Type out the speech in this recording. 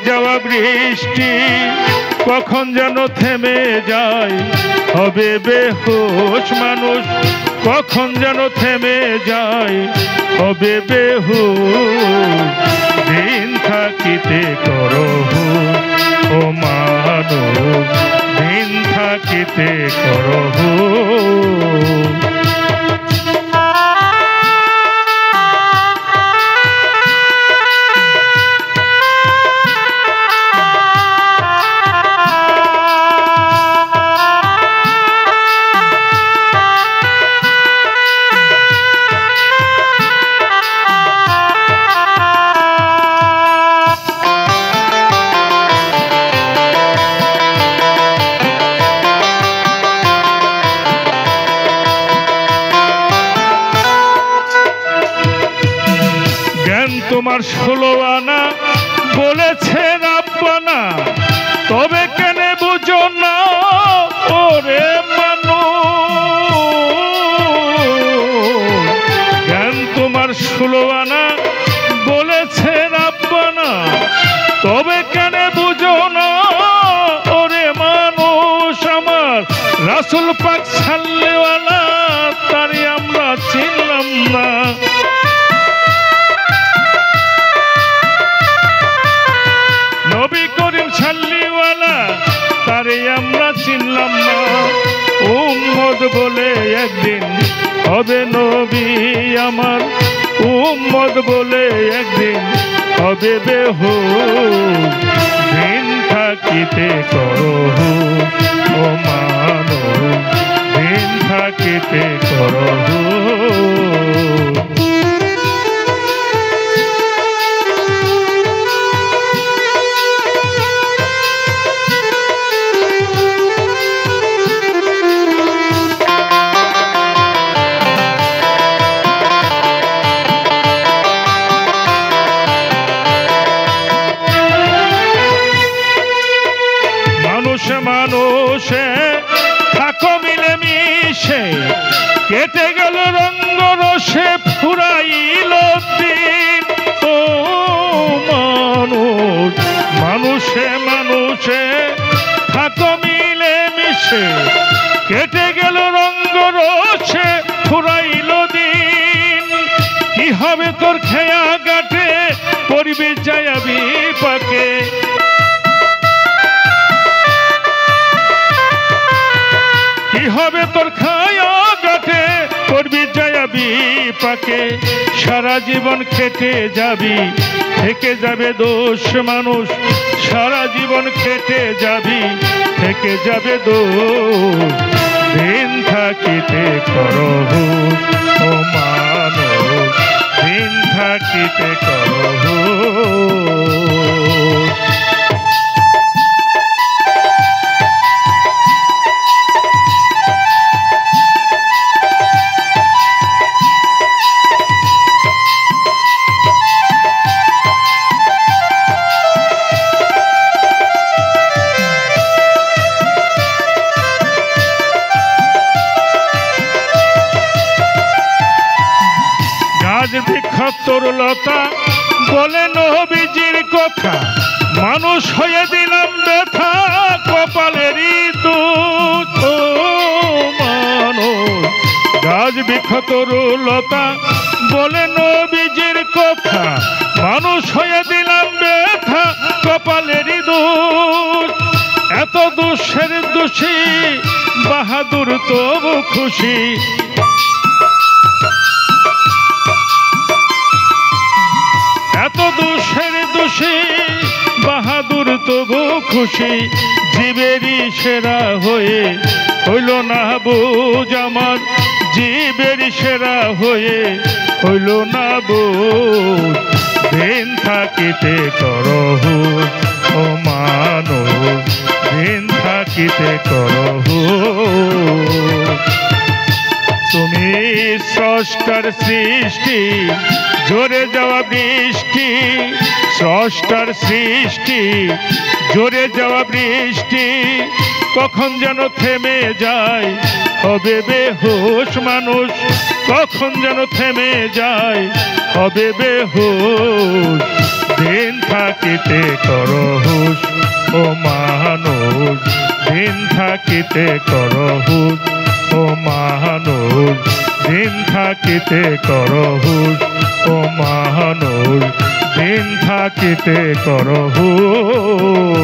যাওয়া বৃষ্টি কখন যেন থেমে যায়, হবে বেহুশ মানুষ কখন যেন থেমে যায়, হবে বেহুশ। দিন থাকিতে করহু ও মানব, দিন থাকিতে করহু। তোমার 16 আনা বলেছেন আব্বানা, তবে কেন বুঝো না ওরে মানুষ। জ্ঞান তোমার 16 আনা বলেছেন আব্বানা, তবে কেন বুঝো না ওরে মানুষ। আমার রাসূল পাক সাল্লাল্লাহু আলাইহি তারে আমরা চিনলাম না। নবী করিম সাল্লিওয়ালা তারে আমরা চিনলাম না। উম্মত বলে একদিন হবে নবী আমার, উম্মত বলে একদিন হবে বেহুশ। দিন থাকিতে করহু ও মানব, দিন থাকিতে করহু। মানুষে থাকো মিলে মিশে, কেটে গেল রঙ্গ রসে ফুরাইল দিন। ও মানুষ, মানুষে মানুষে থাকো মিলে মিশে, কেটে গেল রঙ্গ রসে ফুরাইল দিন। কি হবে তোর খেয়া গাটে, পড়বি যায়া বিপাকে। কি হবে তোর খায়া গাটে, করবি যায়া বিপাকে। সারা জীবন খেটে যাবি, থেকে যাবে দোষ মানুষ। সারা জীবন খেটে যাবি, থেকে যাবে দোষ। দিন থাকিতে করহু ও মানব, দিন থাকিতে করহু। তরুলতা বলে নবীজির কথা, মানুষ হয়ে দিলাম ব্যথা কপালেরই দুঃখ। মানুষ গাছ বৃক্ষ তরুলতা বলে নবীজির কথা, মানুষ হয়ে দিলাম ব্যথা কপালেরই দুঃখ। এত দুঃখের দোষী বাহাদুর তবু খুশি, এত দুঃখের দোষী বাহাদুর তবু খুশি। জীবেরই সেরা হয়ে হইল না বুঝ আমার, জীবের সেরা হয়ে হইল না বুঝ। দিন থাকিতে করহু ও মানব, দিন থাকিতে করহু। তুমি স্রষ্টার সৃষ্টি, জোরে যাওয়া বৃষ্টি। স্রষ্টার সৃষ্টি, জোরে যাওয়া বৃষ্টি কখন যেন থেমে যায়, হবে বেহুশ মানুষ কখন যেন থেমে যায়, হবে বেহুশ। দিন থাকিতে কর হুঁশ ও মানুষ, দিন থাকিতে কর হুঁশ ও মানুষ, দিন থাকিতে কর হুঁশ ও মানুষ, দিন থাকিতে কর হুঁশ।